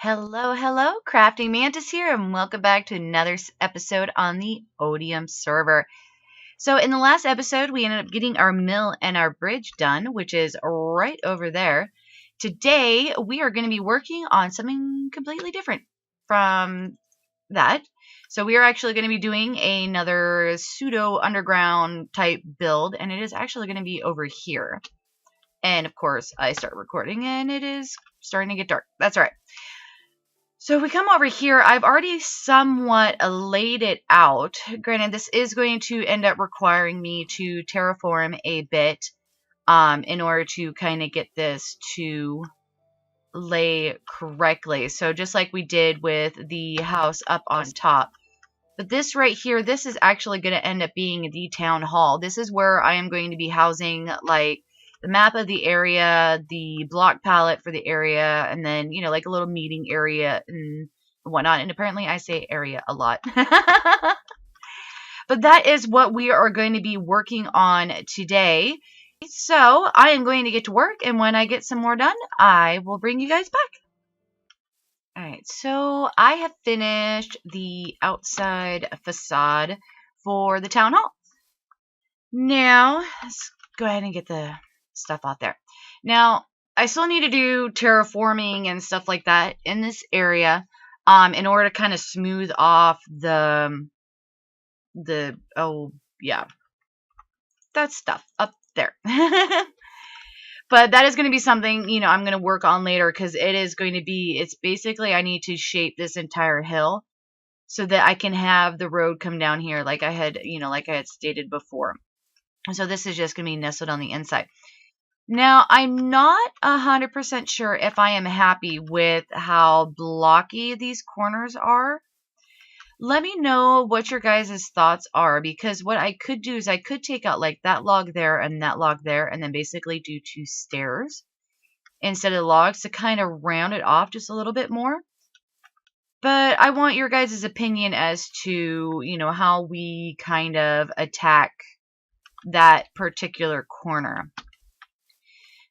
Hello, hello, Crafting Mantis here, and welcome back to another episode on the Otium server. So in the last episode, we ended up getting our mill and our bridge done, which is right over there. Today, we are going to be working on something completely different from that. So we are actually going to be doing another pseudo underground type build, and it is actually going to be over here. And of course, I start recording, and it is starting to get dark. That's all right. So if we come over here, I've already somewhat laid it out. Granted, this is going to end up requiring me to terraform a bit in order to kind of get this to lay correctly. So just like we did with the house up on top. But this right here, this is actually going to end up being the town hall. This is where I am going to be housing like the map of the area, the block palette for the area, and then, you know, like a little meeting area and whatnot. And apparently I say area a lot. But that is what we are going to be working on today. So I am going to get to work, and when I get some more done, I will bring you guys back. Alright, so I have finished the outside facade for the town hall. Now, let's go ahead and get the stuff out there. Now, I still need to do terraforming and stuff like that in this area in order to kind of smooth off that stuff up there. But that is going to be something, you know, I'm going to work on later because it's basically I need to shape this entire hill so that I can have the road come down here like I had stated before. So this is just going to be nestled on the inside. Now, I'm not 100% sure if I am happy with how blocky these corners are. Let me know what your guys' thoughts are, because what I could do is I could take out like that log there and that log there and then basically do two stairs instead of logs to kind of round it off just a little bit more. But I want your guys' opinion as to, you know, how we kind of attack that particular corner.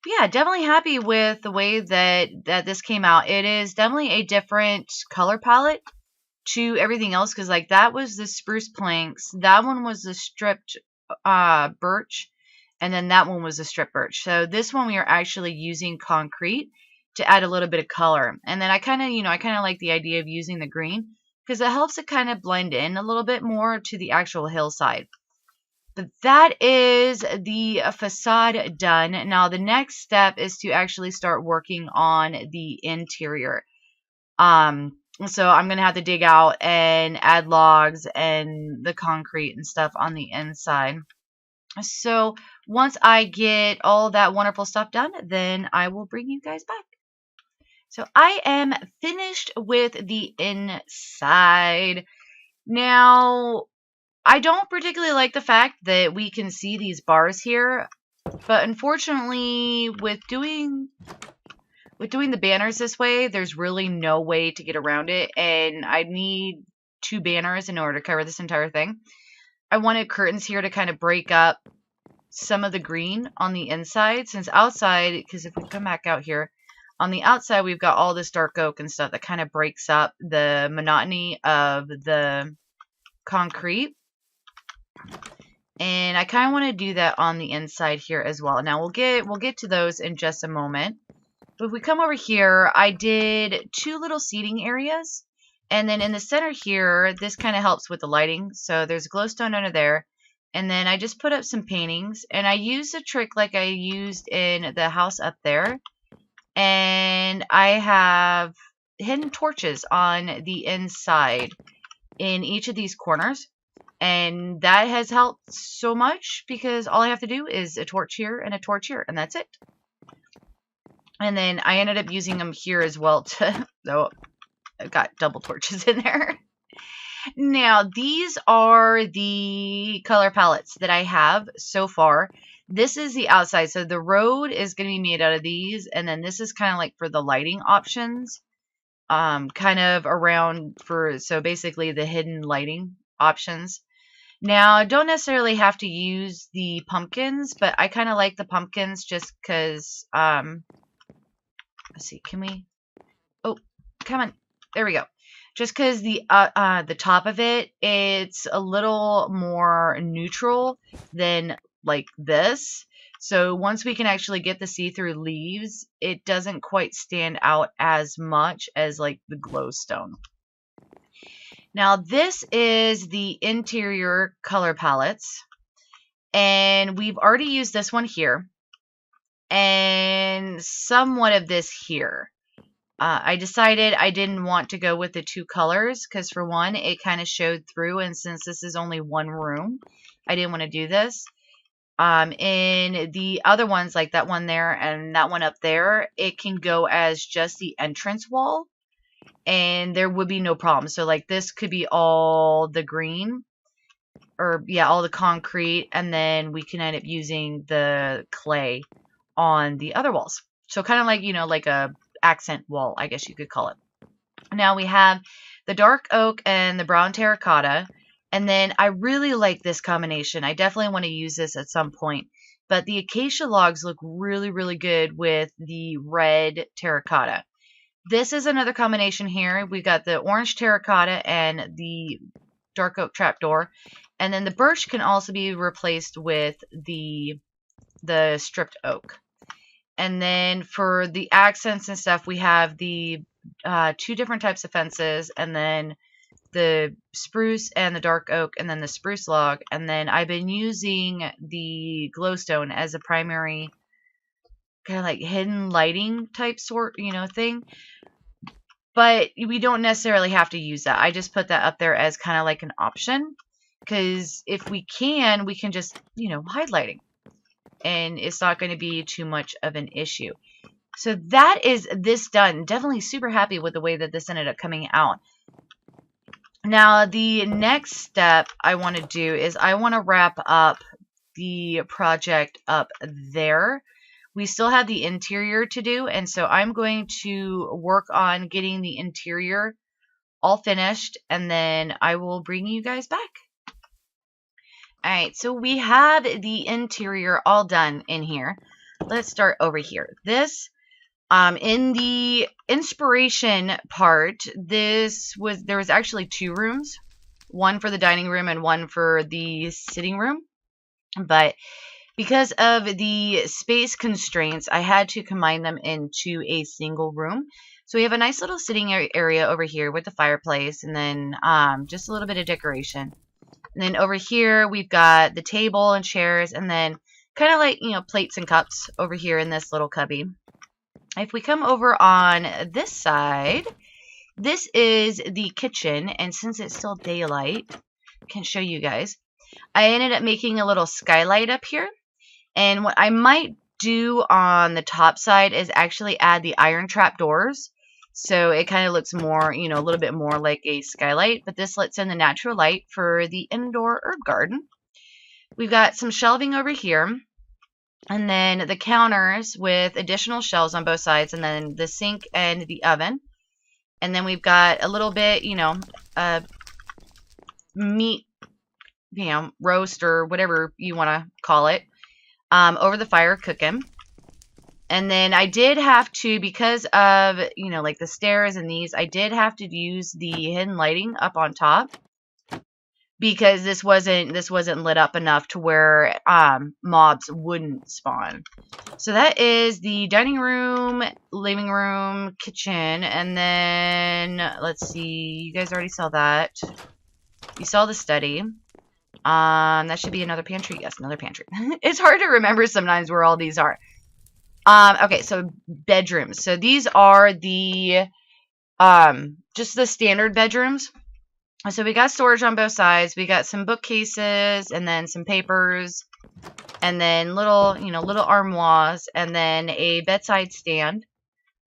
But yeah, definitely happy with the way that this came out. It is definitely a different color palette to everything else, because like that was the spruce planks, that one was the stripped birch, and then that one was the stripped birch. So this one we are actually using concrete to add a little bit of color. And then I kind of like the idea of using the green because it helps it kind of blend in a little bit more to the actual hillside. But that is the facade done. Now the next step is to actually start working on the interior. So I'm going to have to dig out and add logs and the concrete and stuff on the inside. So once I get all that wonderful stuff done, then I will bring you guys back. So I am finished with the inside. Now, I don't particularly like the fact that we can see these bars here, but unfortunately with doing the banners this way, there's really no way to get around it, and I need two banners in order to cover this entire thing. I wanted curtains here to kind of break up some of the green on the inside, since outside, because if we come back out here, on the outside we've got all this dark oak and stuff that kind of breaks up the monotony of the concrete. And I kind of want to do that on the inside here as well. Now we'll get to those in just a moment. But if we come over here, I did two little seating areas. And then in the center here, this kind of helps with the lighting. So there's a glowstone under there. And then I just put up some paintings. And I used a trick like I used in the house up there. And I have hidden torches on the inside in each of these corners. And that has helped so much because all I have to do is a torch here and a torch here. And that's it. And then I ended up using them here as well so I've got double torches in there. Now, these are the color palettes that I have so far. This is the outside. So the road is going to be made out of these. And then this is kind of like for the lighting options. Kind of around so basically the hidden lighting options. Now, I don't necessarily have to use the pumpkins, but I kind of like the pumpkins just because... let's see, can we... Oh, come on. There we go. Just because the top of it, it's a little more neutral than like this. So once we can actually get the see-through leaves, it doesn't quite stand out as much as like the glowstone. Now this is the interior color palettes, and we've already used this one here and somewhat of this here. I decided I didn't want to go with the two colors because, for one, it kind of showed through, and since this is only one room, I didn't want to do this. In the other ones, like that one there and that one up there, it can go as just the entrance wall, and there would be no problem. So, like, this could be all the green, or, yeah, all the concrete, and then we can end up using the clay on the other walls. So, kind of like, you know, like a accent wall, I guess you could call it. Now we have the dark oak and the brown terracotta, and then I really like this combination. I definitely want to use this at some point, but the acacia logs look really, really good with the red terracotta. This is another combination here. We got the orange terracotta and the dark oak trapdoor, and then the birch can also be replaced with the stripped oak. And then for the accents and stuff, we have the two different types of fences, and then the spruce and the dark oak, and then the spruce log. And then I've been using the glowstone as a primary kind of like hidden lighting type sort, you know, thing. But we don't necessarily have to use that. I just put that up there as kind of like an option, because if we can just, you know, hide lighting, and it's not going to be too much of an issue. So that is this done. Definitely super happy with the way that this ended up coming out. Now, the next step I want to do is I want to wrap up the project up there. We still have the interior to do, and so I'm going to work on getting the interior all finished, and then I will bring you guys back. Alright, so we have the interior all done in here. Let's start over here. This, in the inspiration part, there was actually two rooms. One for the dining room and one for the sitting room. But because of the space constraints, I had to combine them into a single room. So we have a nice little sitting area over here with the fireplace, and then just a little bit of decoration. And then over here, we've got the table and chairs, and then kind of like, you know, plates and cups over here in this little cubby. If we come over on this side, this is the kitchen, and since it's still daylight, I can show you guys. I ended up making a little skylight up here, and what I might do on the top side is actually add the iron trap doors. So it kind of looks more, you know, a little bit more like a skylight, but this lets in the natural light for the indoor herb garden. We've got some shelving over here, and then the counters with additional shelves on both sides, and then the sink and the oven. And then we've got a little bit, you know, meat, you know, roast or whatever you want to call it, over the fire cooking. And then I did have to, because of, you know, like the stairs and these, I did have to use the hidden lighting up on top, because this wasn't lit up enough to where mobs wouldn't spawn. So that is the dining room, living room, kitchen, and then let's see, you guys already saw that. You saw the study. That should be another pantry. Yes, another pantry. It's hard to remember sometimes where all these are. Okay, so bedrooms. So these are the, just the standard bedrooms. So we got storage on both sides. We got some bookcases, and then some papers, and then little, you know, little armoires, and then a bedside stand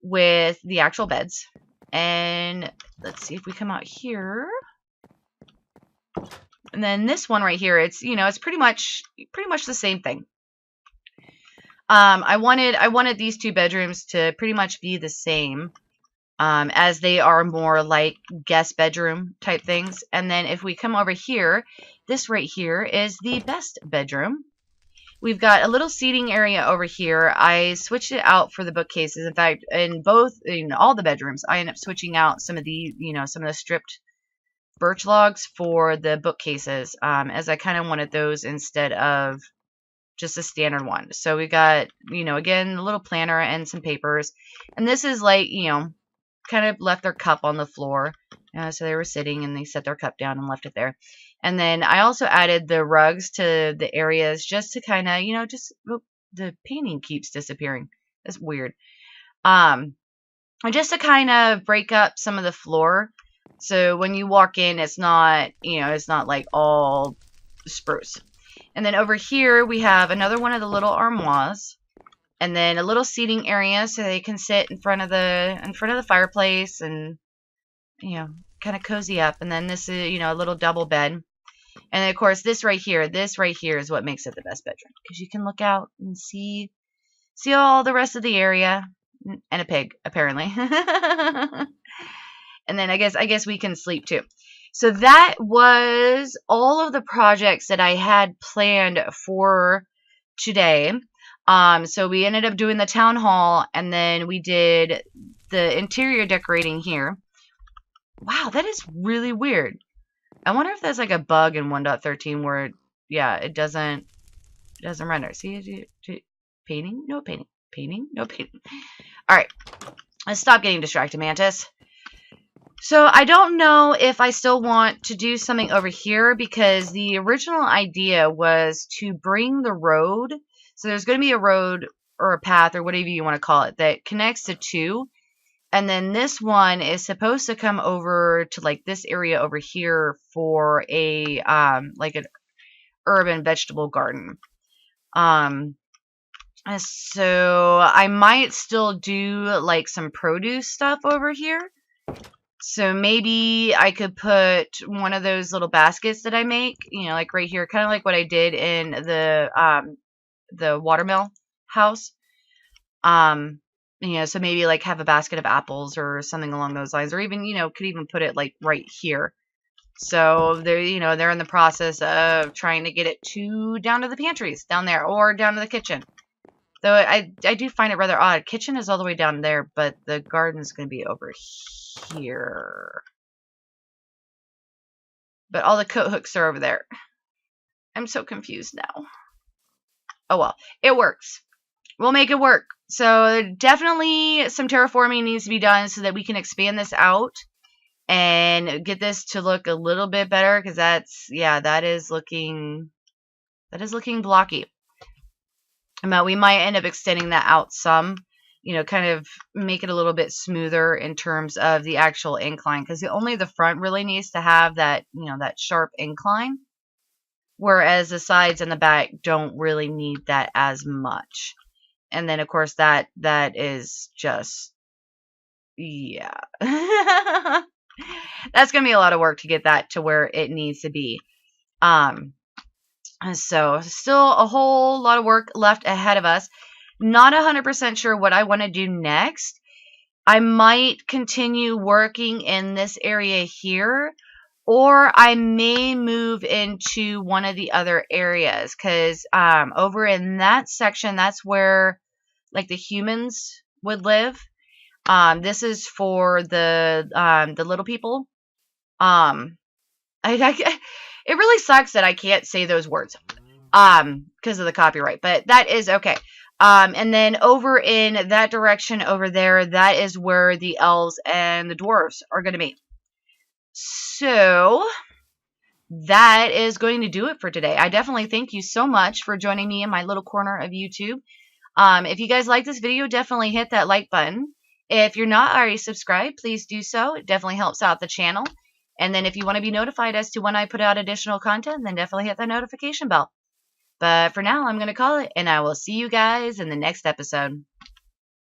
with the actual beds. And let's see if we come out here. And then this one right here, it's, you know, it's pretty much the same thing. I wanted these two bedrooms to pretty much be the same, as they are more like guest bedroom type things. And then if we come over here, this right here is the best bedroom. We've got a little seating area over here. I switched it out for the bookcases. In fact, in all the bedrooms, I end up switching out some of the, some of the stripped birch logs for the bookcases, as I kind of wanted those instead of just a standard one. So we got, again, a little planner and some papers. And this is like, kind of left their cup on the floor. So they were sitting and they set their cup down and left it there. And then I also added the rugs to the areas just to kind of, the painting keeps disappearing. That's weird. Just to kind of break up some of the floor. So when you walk in, it's not, it's not like all spruce. And then over here, we have another one of the little armoires. And then a little seating area so they can sit in front of the fireplace and, kind of cozy up. And then this is, a little double bed. And then, of course, this right here is what makes it the best bedroom. Because you can look out and see all the rest of the area. And a pig, apparently. And then I guess we can sleep too. So that was all of the projects that I had planned for today. So we ended up doing the town hall, and then we did the interior decorating here. Wow, that is really weird. I wonder if that's like a bug in 1.13 where, it doesn't render. See, painting, no painting, painting, no painting. All right, let's stop getting distracted, Mantis. So I don't know if I still want to do something over here because the original idea was to bring the road. So there's going to be a road or a path or whatever you want to call it that connects to two. And then this one is supposed to come over to like this area over here for a like an urban vegetable garden. So I might still do like some produce stuff over here. So maybe I could put one of those little baskets that I make, like right here, kind of like what I did in the watermill house. So maybe like have a basket of apples or something along those lines, or even, could even put it like right here. So they're, they're in the process of trying to get it down to the pantries down there or down to the kitchen. Though I do find it rather odd. Kitchen is all the way down there, but the garden is going to be over here. But all the coat hooks are over there. I'm so confused now. Oh well, it works. We'll make it work. So definitely some terraforming needs to be done so that we can expand this out and get this to look a little bit better, because that is looking blocky. But we might end up extending that out some, kind of make it a little bit smoother in terms of the actual incline, because only the front really needs to have that, that sharp incline, whereas the sides and the back don't really need that as much. And then, of course, that is just, that's going to be a lot of work to get that to where it needs to be. So still a whole lot of work left ahead of us. Not 100% sure what I want to do next. I might continue working in this area here, or I may move into one of the other areas, because over in that section, that's where like the humans would live. This is for the little people. It really sucks that I can't say those words because of the copyright, but that is okay. And then over in that direction over there, that is where the elves and the dwarves are going to be. So that is going to do it for today. I definitely thank you so much for joining me in my little corner of YouTube. If you guys like this video, definitely hit that like button. If you're not already subscribed, please do so. It definitely helps out the channel. And then if you want to be notified as to when I put out additional content, then definitely hit that notification bell. But for now, I'm going to call it, and I will see you guys in the next episode.